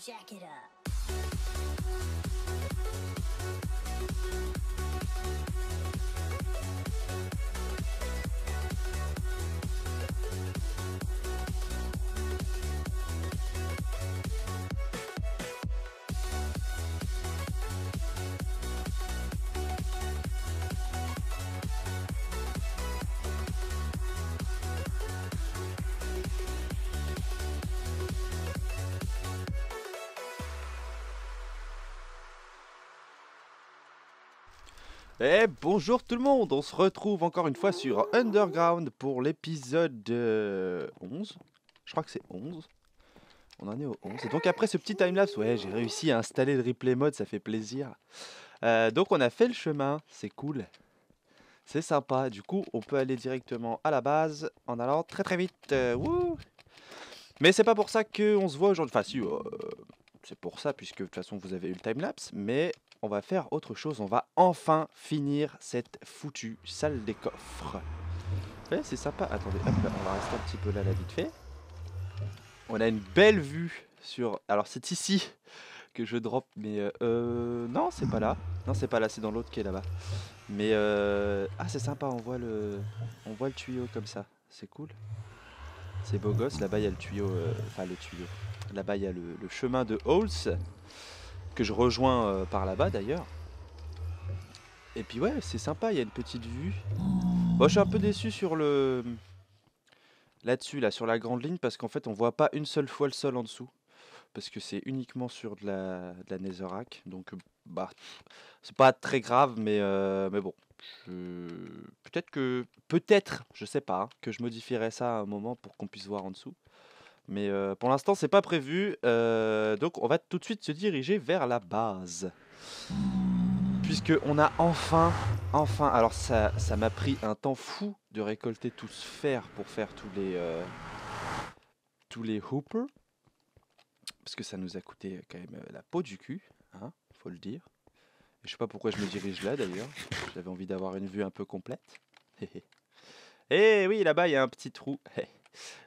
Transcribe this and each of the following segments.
Jack it up. Eh bonjour tout le monde, on se retrouve encore une fois sur Underground pour l'épisode 11. Je crois que c'est 11. On en est au 11. Et donc après ce petit timelapse, ouais, j'ai réussi à installer le replay mode, ça fait plaisir. Donc on a fait le chemin, c'est cool. C'est sympa, du coup on peut aller directement à la base en allant très très vite. Wouh. Mais c'est pas pour ça qu'on se voit aujourd'hui. Enfin si, c'est pour ça puisque de toute façon vous avez eu le timelapse. Mais on va faire autre chose, on va enfin finir cette foutue salle des coffres. Ouais, c'est sympa. Attendez, hop, on va rester un petit peu là vite fait. On a une belle vue sur... Alors c'est ici que je drop, mais non, c'est pas là. Non, c'est pas là, c'est dans l'autre qui est là-bas. Mais ah, c'est sympa, on voit le tuyau comme ça. C'est cool. C'est beau gosse. Là-bas, il y a le tuyau. Enfin, le tuyau. Là-bas, il y a le chemin de Halls que je rejoins par là-bas d'ailleurs. Et puis ouais, c'est sympa, il y a une petite vue. Bon, je suis un peu déçu sur le... Là-dessus, là, sur la grande ligne, parce qu'en fait, on voit pas une seule fois le sol en dessous. Parce que c'est uniquement sur de la Netherrack. Donc, bah, c'est pas très grave, mais bon. Peut-être, je sais pas, hein, que je modifierai ça à un moment pour qu'on puisse voir en dessous. Mais pour l'instant, c'est pas prévu. Donc, on va tout de suite se diriger vers la base. Puisque on a enfin, alors ça m'a pris un temps fou de récolter tout ce fer pour faire tous les hoopers. Parce que ça nous a coûté quand même la peau du cul, hein, faut le dire. Et je sais pas pourquoi je me dirige là d'ailleurs. J'avais envie d'avoir une vue un peu complète. Et oui, là-bas il y a un petit trou.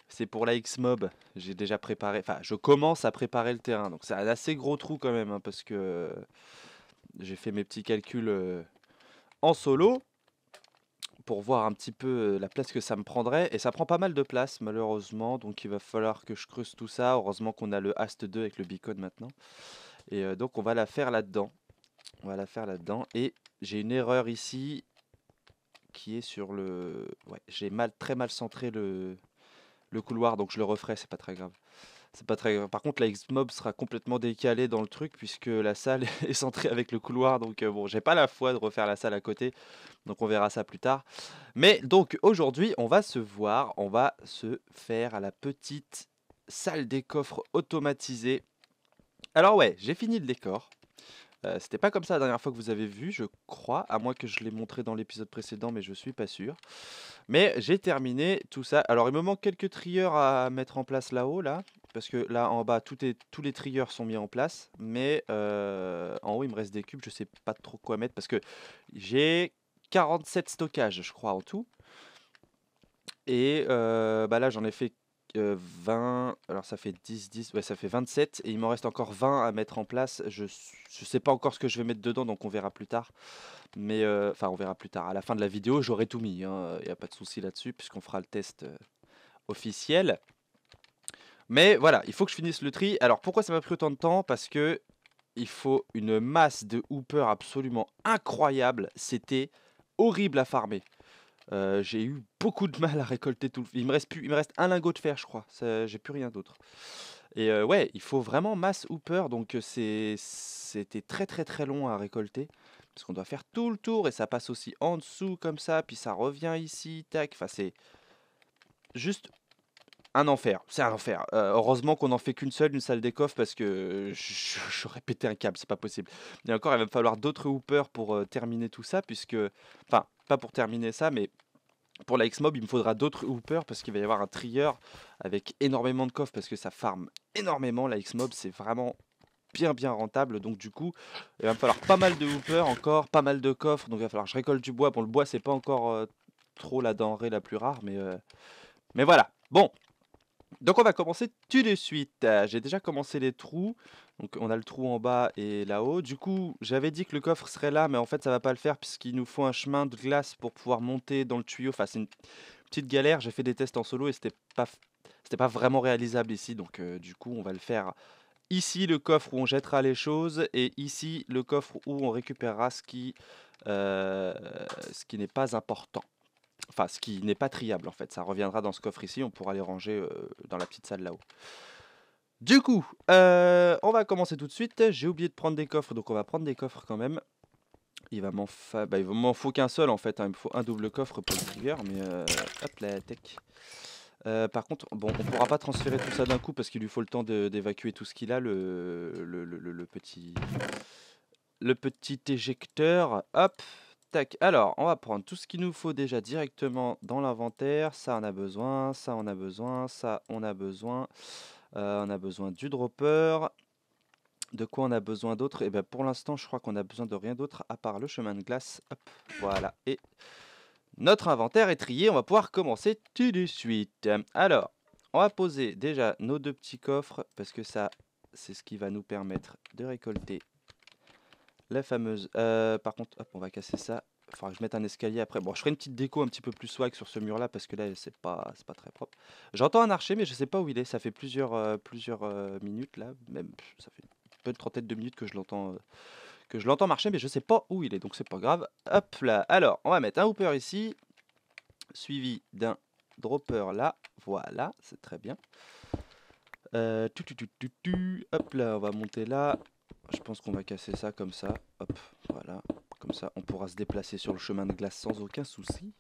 C'est pour la X-Mob. J'ai déjà préparé, enfin je commence à préparer le terrain. Donc c'est un assez gros trou quand même, hein, parce que j'ai fait mes petits calculs en solo pour voir un petit peu la place que ça me prendrait. Et ça prend pas mal de place malheureusement. Donc il va falloir que je creuse tout ça. Heureusement qu'on a le Ast 2 avec le beacon maintenant. Et donc on va la faire là-dedans. On va la faire là-dedans. Et j'ai une erreur ici qui est sur le... Ouais, j'ai très mal centré le couloir. Donc je le referai, c'est pas très grave. C'est pas très grave. Par contre, la X-Mob sera complètement décalée dans le truc puisque la salle est centrée avec le couloir. Donc bon, j'ai pas la foi de refaire la salle à côté. Donc on verra ça plus tard. Mais donc aujourd'hui, on va se voir. On va se faire à la petite salle des coffres automatisée. Alors ouais, j'ai fini le décor. C'était pas comme ça la dernière fois que vous avez vu, je crois, à moins que je l'ai montré dans l'épisode précédent, mais je suis pas sûr. Mais j'ai terminé tout ça. Alors il me manque quelques trieurs à mettre en place là-haut, là. Parce que là en bas, tous les trieurs sont mis en place. Mais en haut, il me reste des cubes, je sais pas trop quoi mettre. Parce que j'ai 47 stockages, je crois, en tout. Et bah là, j'en ai fait 20. Alors ça fait 10, ouais, ça fait 27. Et il m'en reste encore 20 à mettre en place. Je sais pas encore ce que je vais mettre dedans, donc on verra plus tard. Mais enfin, on verra plus tard. À la fin de la vidéo, j'aurai tout mis, hein. Il n'y a pas de souci là-dessus, puisqu'on fera le test officiel. Mais voilà, il faut que je finisse le tri. Alors pourquoi ça m'a pris autant de temps? Parce que il faut une masse de hoopers absolument incroyable. C'était horrible à farmer. J'ai eu beaucoup de mal à récolter tout. Il me reste un lingot de fer, je crois. J'ai plus rien d'autre. Et ouais, il faut vraiment masse hooper, donc c'était très très très long à récolter. Parce qu'on doit faire tout le tour et ça passe aussi en dessous comme ça, puis ça revient ici, tac. Enfin, c'est juste un enfer. C'est un enfer. Heureusement qu'on n'en fait qu'une seule, une salle des coffres, parce que j'aurais pété un câble, c'est pas possible. Et encore, il va me falloir d'autres hoopers pour terminer tout ça, puisque... Enfin, pas pour terminer ça, mais pour la X-Mob, il me faudra d'autres hoopers, parce qu'il va y avoir un trieur avec énormément de coffres, parce que ça farme énormément. La X-Mob, c'est vraiment bien rentable, donc du coup il va me falloir pas mal de hoopers encore, pas mal de coffres, donc il va falloir que je récolte du bois. Bon, le bois c'est pas encore trop la denrée la plus rare, mais voilà. Bon, Donc on va commencer tout de suite. J'ai déjà commencé les trous. Donc on a le trou en bas et là-haut. Du coup, j'avais dit que le coffre serait là, mais en fait ça va pas le faire puisqu'il nous faut un chemin de glace pour pouvoir monter dans le tuyau. Enfin, c'est une petite galère. J'ai fait des tests en solo et c'était pas vraiment réalisable ici. Donc du coup, on va le faire ici, le coffre où on jettera les choses, et ici, le coffre où on récupérera ce qui n'est pas important. Enfin, ce qui n'est pas triable en fait. Ça reviendra dans ce coffre ici. On pourra les ranger dans la petite salle là-haut. Du coup, on va commencer tout de suite. J'ai oublié de prendre des coffres, donc on va prendre des coffres quand même. Il va m'en faut qu'un seul en fait, hein. Il me faut un double coffre pour le trigger, mais hop la tech. Par contre, bon, on pourra pas transférer tout ça d'un coup parce qu'il lui faut le temps d'évacuer tout ce qu'il a, le petit éjecteur. Hop, tac. Alors, on va prendre tout ce qu'il nous faut déjà directement dans l'inventaire. Ça, on a besoin, ça, on a besoin, ça, on a besoin. On a besoin du dropper. De quoi on a besoin d'autre? Et bien pour l'instant, je crois qu'on a besoin de rien d'autre à part le chemin de glace. Hop, voilà. Et notre inventaire est trié. On va pouvoir commencer tout de suite. Alors, on va poser déjà nos deux petits coffres parce que ça, c'est ce qui va nous permettre de récolter la fameuse. Par contre, hop, on va casser ça. Il faudra que je mette un escalier après. Bon, je ferai une petite déco un petit peu plus swag sur ce mur-là parce que là, c'est pas très propre. J'entends un archer, mais je sais pas où il est. Ça fait plusieurs minutes là. Même, ça fait peu de trentaine de minutes que je l'entends marcher, mais je sais pas où il est. Donc c'est pas grave. Hop là. Alors, on va mettre un hooper ici, suivi d'un dropper là. Voilà, c'est très bien. Hop là, on va monter là. Je pense qu'on va casser ça comme ça. Hop, voilà. Comme ça, on pourra se déplacer sur le chemin de glace sans aucun souci.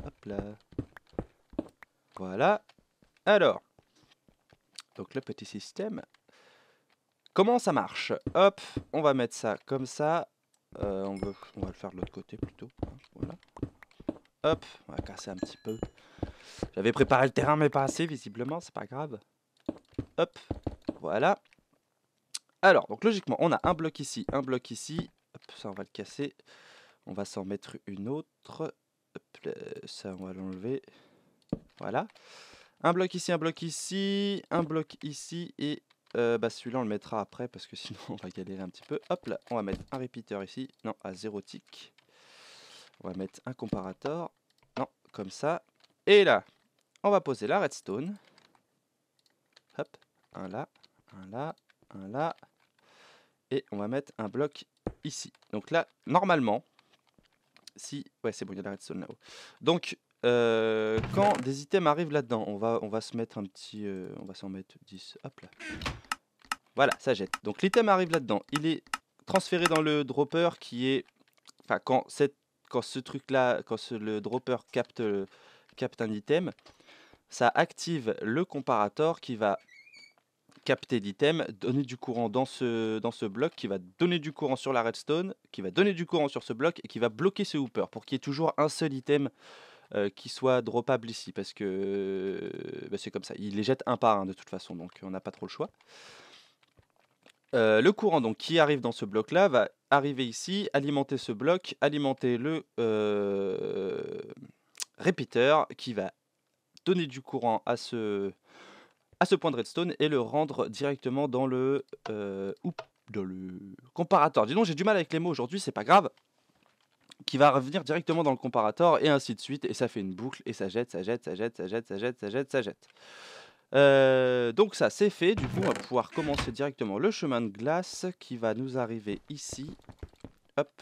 Hop là. Voilà. Alors, donc le petit système. Comment ça marche? Hop, on va mettre ça comme ça. On va le faire de l'autre côté plutôt. Voilà. Hop, on va casser un petit peu. J'avais préparé le terrain, mais pas assez, visiblement, c'est pas grave. Hop, voilà. Alors, donc logiquement, on a un bloc ici, un bloc ici. Hop, ça, on va le casser. On va s'en mettre une autre. Hop, ça, on va l'enlever. Voilà. Un bloc ici, un bloc ici, un bloc ici. Et celui-là, on le mettra après parce que sinon, on va galérer un petit peu. Hop là, on va mettre un repeater ici. Non, à 0 tick. On va mettre un comparator. Non, comme ça. Et là, on va poser la redstone. Hop, un là, un là, un là. Et on va mettre un bloc ici. Donc là, normalement, si... Ouais, c'est bon, il y a la redstone là-haut. Donc, quand des items arrivent là-dedans, on va se mettre un petit... on va s'en mettre 10. Hop là. Voilà, ça jette. Donc l'item arrive là-dedans. Il est transféré dans le dropper qui est... Enfin, quand ce truc-là, le dropper capte un item, ça active le comparator qui va capter l'item, donner du courant dans ce bloc, qui va donner du courant sur la redstone, qui va donner du courant sur ce bloc et qui va bloquer ce hooper pour qu'il y ait toujours un seul item qui soit droppable ici parce que c'est comme ça. Il les jette un par un de toute façon, donc on n'a pas trop le choix. Le courant donc qui arrive dans ce bloc là va arriver ici, alimenter ce bloc, alimenter le repeater qui va donner du courant à ce point de redstone et le rendre directement dans le comparator. Dis donc, j'ai du mal avec les mots aujourd'hui, c'est pas grave. Qui va revenir directement dans le comparator et ainsi de suite. Et ça fait une boucle et ça jette, ça jette, ça jette, ça jette, ça jette, ça jette, ça jette. Donc ça c'est fait. Du coup, on va pouvoir commencer directement le chemin de glace qui va nous arriver ici. Hop.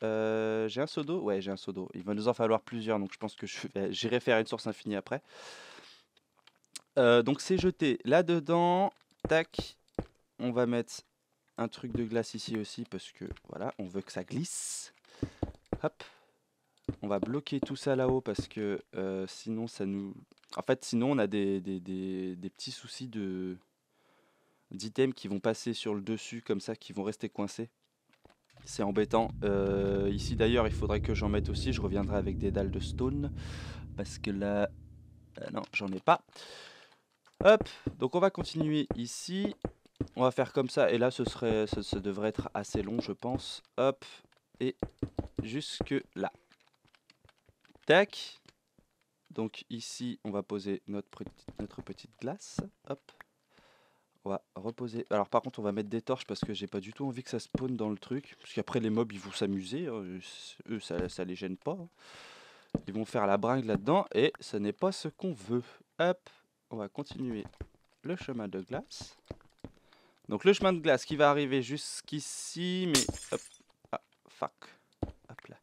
J'ai un seau d'eau? Ouais, j'ai un seau d'eau. Il va nous en falloir plusieurs, donc je pense que j'irai faire une source infinie après. Donc c'est jeté là-dedans. Tac. On va mettre un truc de glace ici aussi parce que voilà, on veut que ça glisse. Hop. On va bloquer tout ça là-haut parce que sinon ça nous... En fait, sinon on a des petits soucis d'items qui vont passer sur le dessus comme ça, qui vont rester coincés. C'est embêtant. Ici d'ailleurs, il faudrait que j'en mette aussi. Je reviendrai avec des dalles de stone parce que là... non, j'en ai pas. Hop, donc on va continuer ici. On va faire comme ça et là ça devrait être assez long je pense. Hop, et jusque là. Tac. Donc ici, on va poser notre petite glace. Hop. On va reposer. Alors par contre, on va mettre des torches parce que j'ai pas du tout envie que ça spawn dans le truc. Parce qu'après, les mobs, ils vont s'amuser. Eux, ça les gêne pas. Ils vont faire la bringue là-dedans et ce n'est pas ce qu'on veut. Hop. On va continuer le chemin de glace. Donc le chemin de glace qui va arriver jusqu'ici, mais hop, ah, fuck, hop là,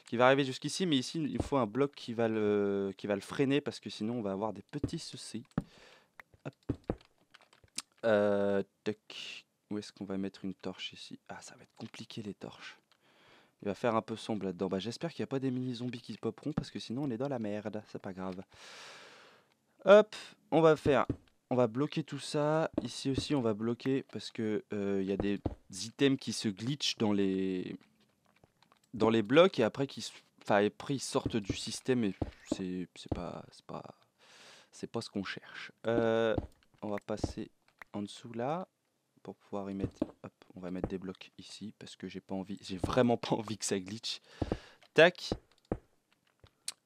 qui va arriver jusqu'ici, mais ici il faut un bloc qui va le freiner parce que sinon on va avoir des petits soucis. Hop. Tac. Où est-ce qu'on va mettre une torche ici? Ah, ça va être compliqué les torches. Il va faire un peu sombre là-dedans. Bah j'espère qu'il n'y a pas des mini zombies qui popperont parce que sinon on est dans la merde. C'est pas grave. Hop, on va bloquer tout ça. Ici aussi, on va bloquer parce que y a des items qui se glitchent dans les blocs et après ils sortent du système et c'est pas ce qu'on cherche. On va passer en dessous là pour pouvoir y mettre. Hop, on va mettre des blocs ici parce que j'ai vraiment pas envie que ça glitch. Tac.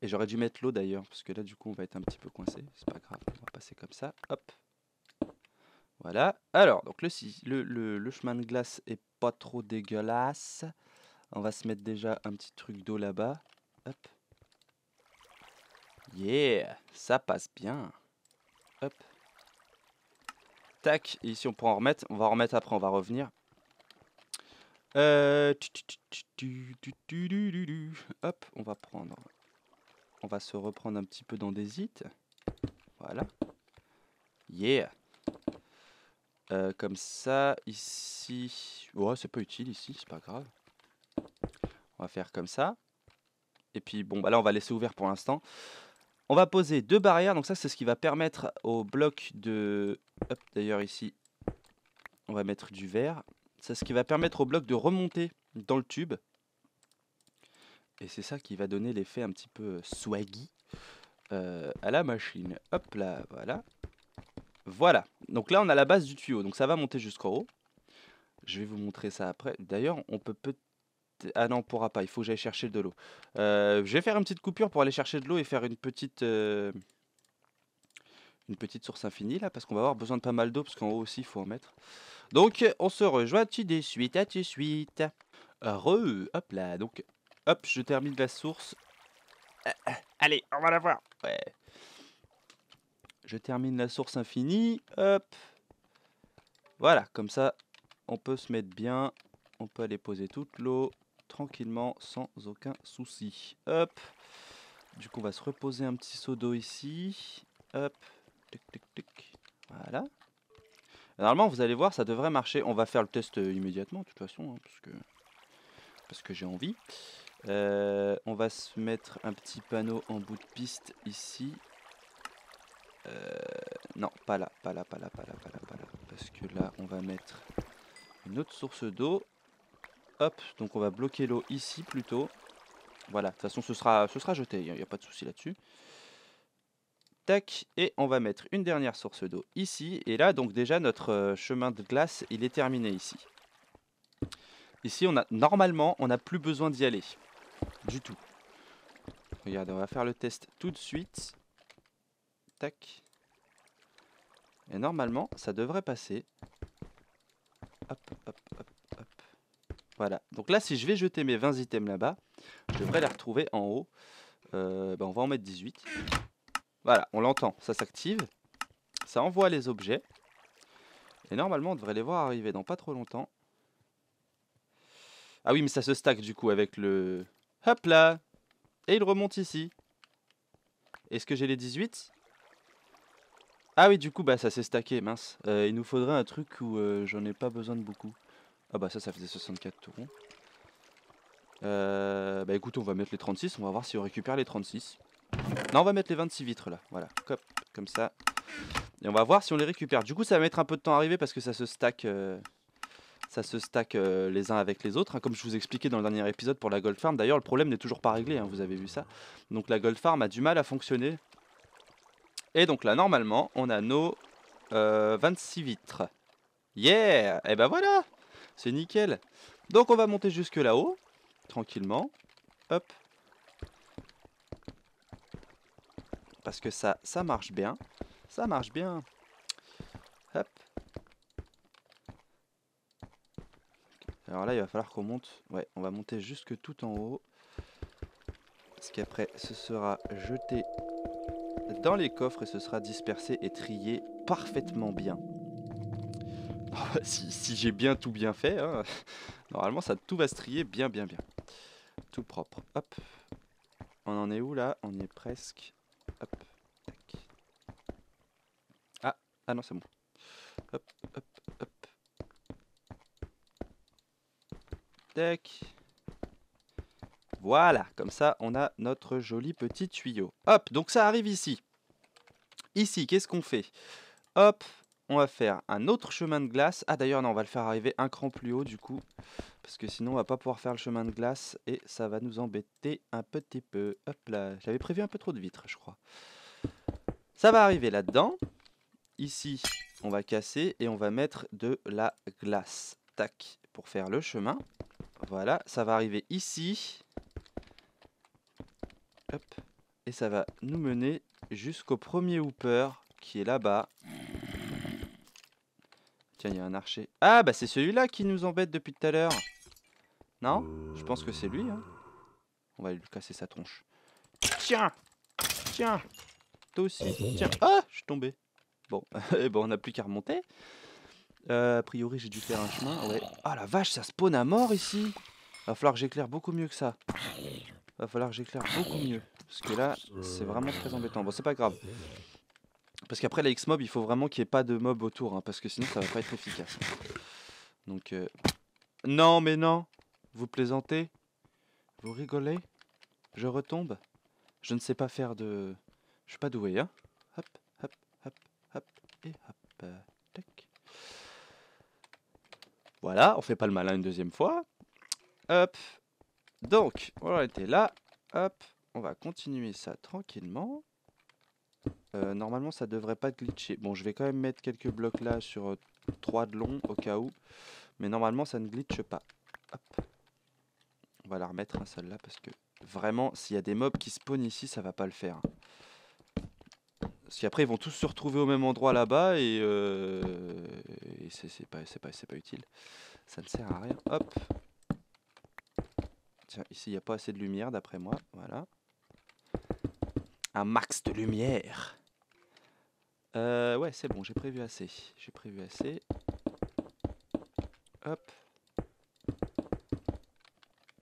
Et j'aurais dû mettre l'eau d'ailleurs, parce que là du coup on va être un petit peu coincé, c'est pas grave, on va passer comme ça, hop. Voilà, alors donc le chemin de glace est pas trop dégueulasse. On va se mettre déjà un petit truc d'eau là-bas, hop. Yeah, ça passe bien. Hop. Tac, et ici on pourra en remettre, on va en remettre après, on va revenir. Hop, on va se reprendre un petit peu dans des hits. Voilà. Yeah. Comme ça, ici... Oh, c'est pas utile ici, c'est pas grave. On va faire comme ça. Et puis, bon, bah là, on va laisser ouvert pour l'instant. On va poser 2 barrières. Donc ça, c'est ce qui va permettre au bloc de... Hop, d'ailleurs, ici, on va mettre du verre. C'est ce qui va permettre au bloc de remonter dans le tube. Et c'est ça qui va donner l'effet un petit peu swaggy à la machine. Hop là, voilà. Voilà. Donc là, on a la base du tuyau. Donc ça va monter jusqu'en haut. Je vais vous montrer ça après. D'ailleurs, on peut peut-être... Ah non, on pourra pas. Il faut que j'aille chercher de l'eau. Je vais faire une petite coupure pour aller chercher de l'eau et faire une petite source infinie là. Parce qu'on va avoir besoin de pas mal d'eau. Parce qu'en haut aussi, il faut en mettre. Donc, on se rejoint tout de suite. À tout de suite. Hop là. Donc, hop, je termine la source. Allez, on va la voir. Ouais. Je termine la source infinie. Hop. Voilà, comme ça, on peut se mettre bien. On peut aller poser toute l'eau tranquillement, sans aucun souci. Hop. Du coup, on va se reposer un petit seau d'eau ici. Hop. Tic, tic, tic. Voilà. Normalement, vous allez voir, ça devrait marcher. On va faire le test immédiatement, de toute façon, hein, parce que j'ai envie. On va se mettre un petit panneau en bout de piste ici. Non, pas là, pas là, pas là, pas là, pas là, pas là. Parce que là, on va mettre une autre source d'eau. Hop, donc on va bloquer l'eau ici plutôt. Voilà, de toute façon, ce sera jeté, il n'y a pas de souci là-dessus. Tac, et on va mettre une dernière source d'eau ici. Et là, donc déjà, notre chemin de glace, il est terminé ici. Ici, normalement, on n'a plus besoin d'y aller. Du tout. Regardez, on va faire le test tout de suite. Tac. Et normalement, ça devrait passer. Hop, hop, hop, hop. Voilà. Donc là, si je vais jeter mes 20 items là-bas, je devrais les retrouver en haut. On va en mettre 18. Voilà, on l'entend. Ça s'active. Ça envoie les objets. Et normalement, on devrait les voir arriver dans pas trop longtemps. Ah oui, mais ça se stack du coup avec le... Hop là. Et il remonte ici. Est-ce que j'ai les 18? Ah oui, du coup, bah ça s'est stacké, mince. Il nous faudrait un truc où j'en ai pas besoin de beaucoup. Ah bah ça faisait 64 tout rond. Bah écoute, on va mettre les 36, on va voir si on récupère les 36. Non, on va mettre les 26 vitres là, voilà, comme ça. Et on va voir si on les récupère. Du coup, ça va mettre un peu de temps à arriver parce que ça se stack, les uns avec les autres. Hein, comme je vous expliquais dans le dernier épisode pour la Gold Farm. D'ailleurs, le problème n'est toujours pas réglé, hein, vous avez vu ça. Donc la Gold Farm a du mal à fonctionner. Et donc là, normalement, on a nos 26 vitres. Yeah! Et ben voilà! C'est nickel. Donc on va monter jusque là-haut, tranquillement. Hop. parce que ça marche bien. Ça marche bien. Hop. Alors là, il va falloir qu'on monte. Ouais, on va monter jusque tout en haut. Parce qu'après, ce sera jeté dans les coffres et ce sera dispersé et trié parfaitement bien. Si j'ai tout bien fait, hein, normalement, tout va se trier bien. Tout propre. Hop. On en est où là? On y est presque. Hop. Tac. Ah non, c'est bon. Hop, hop, hop. Tac. Voilà, comme ça, on a notre joli petit tuyau. Hop, donc ça arrive ici. Ici, qu'est-ce qu'on fait? Hop, on va faire un autre chemin de glace. Ah d'ailleurs, non, on va le faire arriver un cran plus haut du coup. Parce que sinon, on va pas pouvoir faire le chemin de glace et ça va nous embêter un petit peu. Hop là, j'avais prévu un peu trop de vitres, je crois. Ça va arriver là-dedans. Ici, on va casser et on va mettre de la glace. Tac, pour faire le chemin. Voilà, ça va arriver ici. Hop. Et ça va nous mener jusqu'au premier hooper qui est là-bas. Tiens, il y a un archer. Ah, bah c'est celui-là qui nous embête depuis tout à l'heure. Non? Je pense que c'est lui, hein. On va lui casser sa tronche. Tiens! Tiens! Toi aussi. Tiens! Ah! Je suis tombé. Bon, et bon, on n'a plus qu'à remonter. A priori, j'ai dû faire un chemin. Ouais. Ah la vache, ça spawn à mort ici! Va falloir que j'éclaire beaucoup mieux que ça. Va falloir que j'éclaire beaucoup mieux. Parce que là, c'est vraiment très embêtant. Bon, c'est pas grave. Parce qu'après la X-Mob, il faut vraiment qu'il n'y ait pas de mob autour. Hein, parce que sinon, ça va pas être efficace. Donc, non, mais non! Vous plaisantez? Vous rigolez? Je retombe? Je ne sais pas faire de... Je suis pas doué, hein? Hop, hop, hop, hop, et hop, tac. Voilà, on fait pas le malin une deuxième fois. Hop. Donc, on était là. Hop, on va continuer ça tranquillement. Normalement, ça devrait pas glitcher. Bon, je vais quand même mettre quelques blocs là sur 3 de long au cas où. Mais normalement, ça ne glitche pas. Hop. On va la remettre un seul là parce que vraiment, s'il y a des mobs qui spawnent ici, ça va pas le faire. Parce qu'après, ils vont tous se retrouver au même endroit là-bas et c'est pas utile. Ça ne sert à rien. Hop. Tiens, ici, il n'y a pas assez de lumière d'après moi. Voilà. Un max de lumière. Ouais, c'est bon, j'ai prévu assez. J'ai prévu assez. Hop.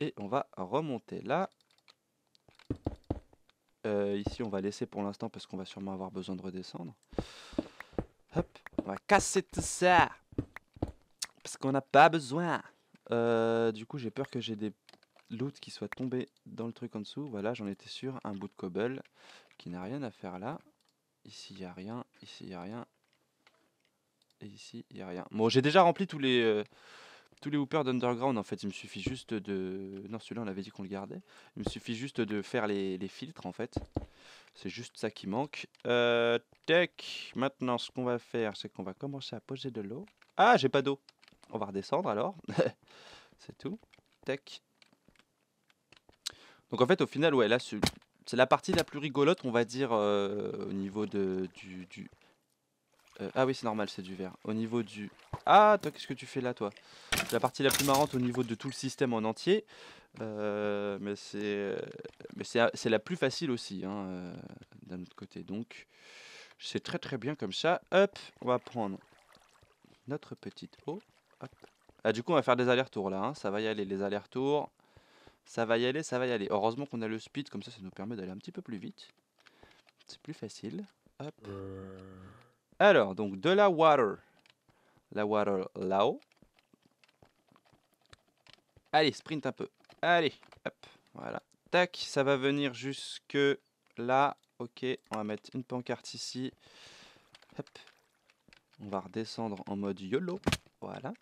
Et on va remonter là. Ici, on va laisser pour l'instant parce qu'on va sûrement avoir besoin de redescendre. Hop. On va casser tout ça. Parce qu'on n'a pas besoin. Du coup, j'ai peur que j'ai des loot qui soit tombé dans le truc en dessous. Voilà, j'en étais sûr. Un bout de cobble qui n'a rien à faire là. Ici, il n'y a rien. Ici, il n'y a rien. Et ici, il n'y a rien. Bon, j'ai déjà rempli tous les hoopers d'Underground. En fait, il me suffit juste de... Non, celui-là, on avait dit qu'on le gardait. Il me suffit juste de faire les filtres, en fait. C'est juste ça qui manque. Tac. Maintenant, ce qu'on va faire, c'est qu'on va commencer à poser de l'eau. Ah, j'ai pas d'eau. On va redescendre, alors. C'est tout. Tac. Donc, en fait, au final, ouais, là, c'est la partie la plus rigolote, on va dire, au niveau du... Ah oui, c'est normal, c'est du vert. Au niveau du... Ah, toi, qu'est-ce que tu fais là, toi? C'est la partie la plus marrante au niveau de tout le système en entier. Mais c'est la plus facile aussi, hein, d'un autre côté. Donc, c'est très très bien comme ça. Hop, on va prendre notre petite eau. Hop. Ah, du coup, on va faire des allers-retours là. Hein. Ça va y aller, les allers-retours. Ça va y aller, ça va y aller. Heureusement qu'on a le speed, comme ça nous permet d'aller un petit peu plus vite. C'est plus facile. Hop. Alors, donc de la water. La water là-haut. Allez, sprint un peu. Allez, hop, voilà. Tac, ça va venir jusque là. Ok, on va mettre une pancarte ici. Hop. On va redescendre en mode YOLO. Voilà.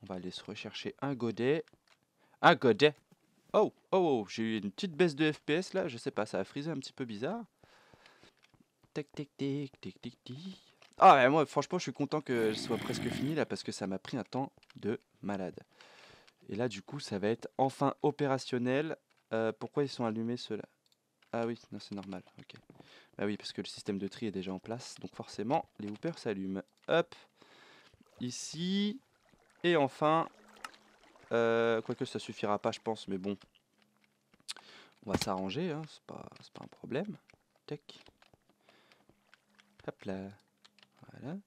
On va aller se rechercher un godet. Un godet. Oh, oh, oh, j'ai eu une petite baisse de FPS là. Je sais pas, ça a frisé un petit peu bizarre. Tac, tac, tac, tac, tac, tac. Ah, ouais, moi, franchement, je suis content que ce soit presque fini là parce que ça m'a pris un temps de malade. Et là, du coup, ça va être enfin opérationnel. Pourquoi ils sont allumés ceux-là? Ah oui, non, c'est normal. Ok. Bah oui, parce que le système de tri est déjà en place. Donc forcément, les hoopers s'allument. Hop. Ici. Et enfin. Quoique ça suffira pas, je pense. Mais bon. On va s'arranger. Hein, c'est pas un problème. Tac. Hop là. Voilà.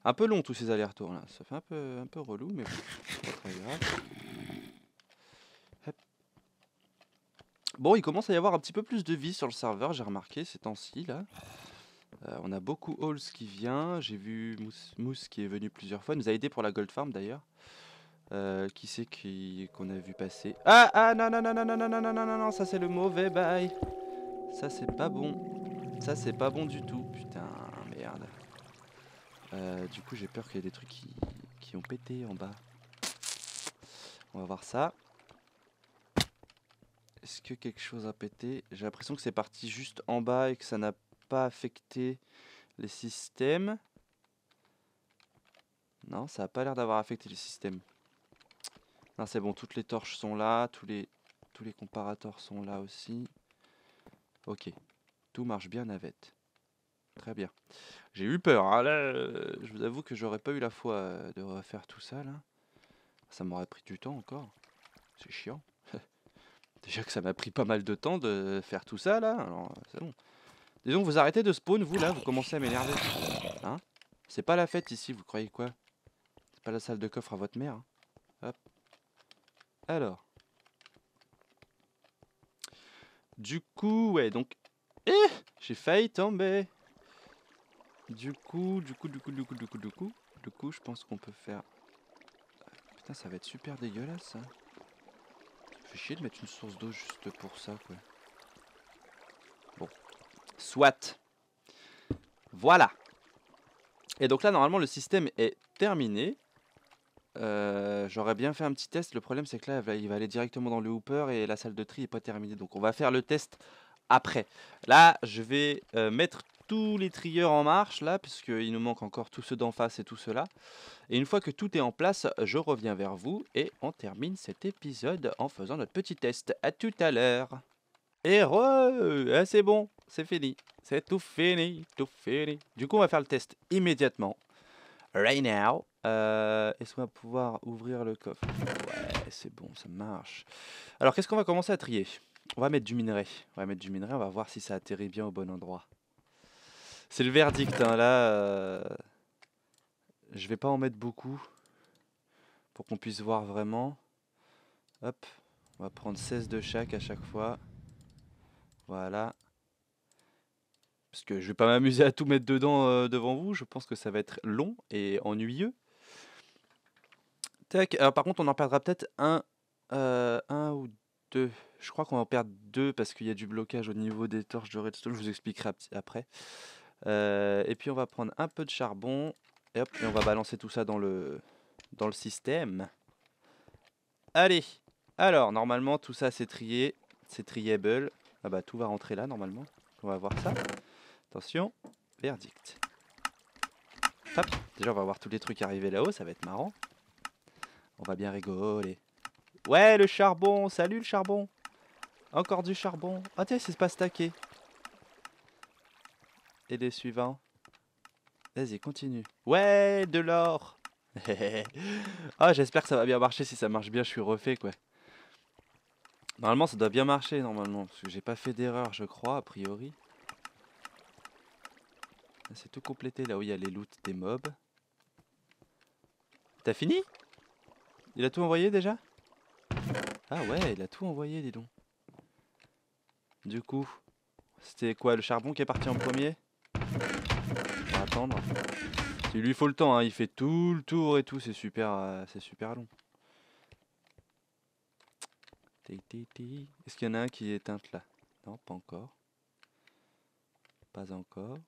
Un peu long tous ces allers-retours là. Ça fait un peu relou. Mais bon, c'est pas très grave. Hop. Bon, il commence à y avoir un petit peu plus de vie sur le serveur. J'ai remarqué ces temps-ci là. On a beaucoup Halls qui vient. J'ai vu Mousse qui est venu plusieurs fois. Il nous a aidé pour la Gold Farm d'ailleurs. Qui c'est qu'on a vu passer? Ah non non non non non non non non non non non, ça c'est le mauvais bail. Ça c'est pas bon. Ça c'est pas bon du tout. Putain merde. Du coup j'ai peur qu'il y ait des trucs qui ont pété en bas. On va voir ça. Est-ce que quelque chose a pété? J'ai l'impression que c'est parti juste en bas et que ça n'a pas affecté les systèmes. Non, ça a pas l'air d'avoir affecté les systèmes. Non, c'est bon, toutes les torches sont là, tous les comparateurs sont là aussi. Ok, tout marche bien, navette. Très bien. J'ai eu peur, hein, là, je vous avoue que j'aurais pas eu la foi de refaire tout ça, là. Ça m'aurait pris du temps encore. C'est chiant. Déjà que ça m'a pris pas mal de temps de faire tout ça, là, alors c'est bon. Disons que vous arrêtez de spawn, vous, là, vous commencez à m'énerver. Hein? C'est pas la fête ici, vous croyez quoi? C'est pas la salle de coffre à votre mère. Hein. Hop. Alors. Du coup, ouais, donc... Eh, j'ai failli tomber. Du coup, je pense qu'on peut faire... Putain, ça va être super dégueulasse, ça. Ça fait chier de mettre une source d'eau juste pour ça, quoi. Bon. Soit. Voilà. Et donc là, normalement, le système est terminé. J'aurais bien fait un petit test. Le problème, c'est que là, il va aller directement dans le hooper et la salle de tri n'est pas terminée. Donc, on va faire le test après. Là, je vais mettre tous les trieurs en marche, là, puisqu'il nous manque encore tous ceux d'en face et tout cela. Et une fois que tout est en place, je reviens vers vous et on termine cet épisode en faisant notre petit test. À tout à l'heure. Et c'est bon, c'est fini. C'est tout fini, tout fini. Du coup, on va faire le test immédiatement. Right now. Est-ce qu'on va pouvoir ouvrir le coffre? Ouais, c'est bon, ça marche. Alors, qu'est-ce qu'on va commencer à trier? On va mettre du minerai. On va voir si ça atterrit bien au bon endroit. C'est le verdict, hein, là. Je vais pas en mettre beaucoup pour qu'on puisse voir vraiment. Hop, on va prendre 16 de chaque à chaque fois. Voilà. Parce que je vais pas m'amuser à tout mettre dedans devant vous. Je pense que ça va être long et ennuyeux. Tac. Alors, par contre, on en perdra peut-être un ou deux. Je crois qu'on va en perdre deux parce qu'il y a du blocage au niveau des torches de redstone. Je vous expliquerai après. Et puis, on va prendre un peu de charbon. Et hop, et on va balancer tout ça dans le système. Allez. Alors, normalement, tout ça, c'est trié. C'est triable. Ah bah, tout va rentrer là, normalement. On va voir ça. Attention. Verdict. Hop. Déjà, on va voir tous les trucs arriver là-haut. Ça va être marrant. On va bien rigoler. Ouais, le charbon. Salut, le charbon. Encore du charbon. Ah tiens, c'est pas stacké. Et les suivants. Vas-y, continue. Ouais, de l'or. Ah, j'espère que ça va bien marcher. Si ça marche bien, je suis refait, quoi. Normalement, ça doit bien marcher, normalement. Parce que j'ai pas fait d'erreur, je crois, a priori. C'est tout complété, là où il y a les loots des mobs. T'as fini? Il a tout envoyé, déjà? Ah ouais, il a tout envoyé, dis donc. Du coup, c'était quoi, le charbon qui est parti en premier? On va attendre. Il lui faut le temps, hein. Il fait tout le tour et tout, c'est super long. Est-ce qu'il y en a un qui est éteint là? Non, pas encore. Pas encore.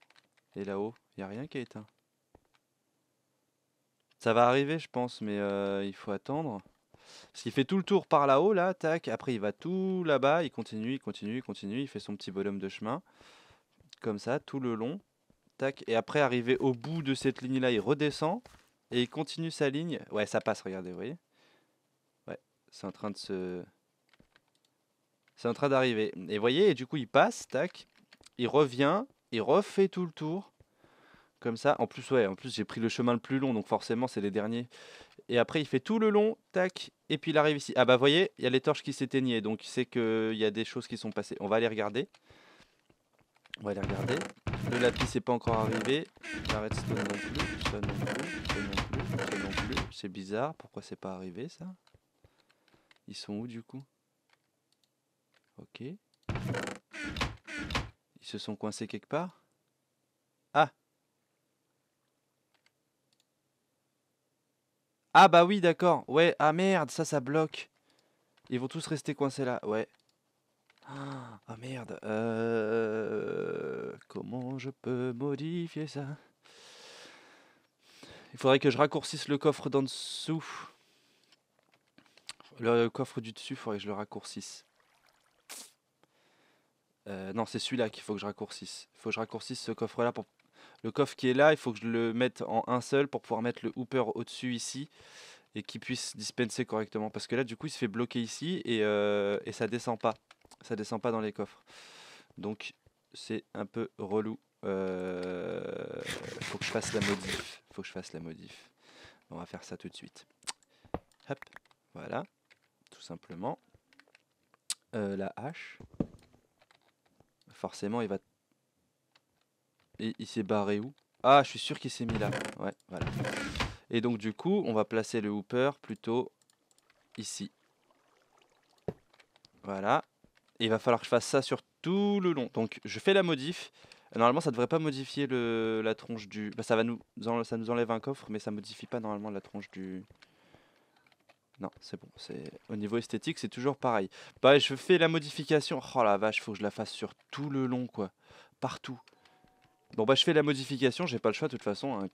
Et là-haut, il n'y a rien qui est éteint. Ça va arriver, je pense, mais il faut attendre. Parce qu'il fait tout le tour par là-haut, là, tac. Après, il va tout là-bas, il continue. Il fait son petit bonhomme de chemin. Comme ça, tout le long. Tac. Et après, arrivé au bout de cette ligne-là, il redescend. Et il continue sa ligne. Ouais, ça passe, regardez, vous voyez? Ouais, c'est en train de se... C'est en train d'arriver. Et vous voyez, et du coup il passe, tac, il revient, il refait tout le tour. Comme ça. En plus, ouais, en plus j'ai pris le chemin le plus long, donc forcément c'est les derniers. Et après il fait tout le long, tac, et puis il arrive ici. Ah bah vous voyez, il y a les torches qui s'éteignaient, donc c'est qu'il y a des choses qui sont passées. On va aller regarder. On va aller regarder. Le lapis c'est pas encore arrivé. La redstone non plus, ça non plus, ça non plus, ça non plus. C'est bizarre, pourquoi c'est pas arrivé ça? Ils sont où du coup? Ok. Ils se sont coincés quelque part? Ah! Ah bah oui d'accord, ouais, ah merde, ça bloque. Ils vont tous rester coincés là, ouais. Ah merde, comment je peux modifier ça? Il faudrait que je raccourcisse le coffre d'en dessous. Le coffre du dessus, il faudrait que je le raccourcisse. Non, c'est celui-là qu'il faut que je raccourcisse. Il faut que je raccourcisse ce coffre-là. Le coffre qui est là, il faut que je le mette en un seul pour pouvoir mettre le hooper au-dessus ici et qu'il puisse dispenser correctement. Parce que là, du coup, il se fait bloquer ici et ça descend pas. Ça descend pas dans les coffres. Donc, c'est un peu relou. Faut que je fasse la modif. Faut que je fasse la modif. On va faire ça tout de suite. Hop, voilà, tout simplement. La hache. Forcément, il va... Et il s'est barré où? Ah, je suis sûr qu'il s'est mis là. Ouais, voilà. Et donc, du coup, on va placer le hooper plutôt ici. Voilà. Et il va falloir que je fasse ça sur tout le long. Donc, je fais la modif. Normalement, ça devrait pas modifier la tronche du... Bah, ça nous enlève un coffre, mais ça modifie pas normalement la tronche du... Non, c'est bon. Au niveau esthétique, c'est toujours pareil. Bah, je fais la modification. Oh la vache, faut que je la fasse sur tout le long, quoi. Partout. Bon, bah, je fais la modification. J'ai pas le choix de toute façon, hein. Et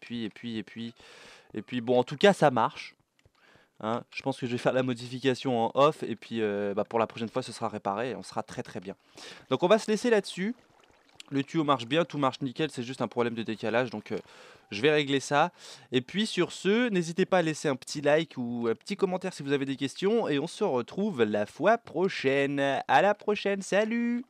puis, bon, en tout cas, ça marche. Hein. Je pense que je vais faire la modification en off. Et puis, bah, pour la prochaine fois, ce sera réparé et on sera très très bien. Donc, on va se laisser là-dessus. Le tuyau marche bien, tout marche nickel, c'est juste un problème de décalage, donc je vais régler ça. Et puis sur ce, n'hésitez pas à laisser un petit like ou un petit commentaire si vous avez des questions, et on se retrouve la fois prochaine. À la prochaine, salut!